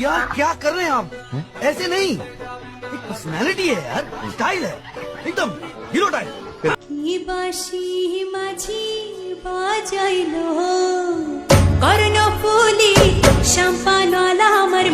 यार क्या कर रहे हैं आप? ऐसे नहीं, एक पर्सनालिटी है यार, स्टाइल है एकदम हीरो टाइप। কি বাঁশি মাঝি বাজাইলো কর্ণফুলি শ্যাম্পানলা আমার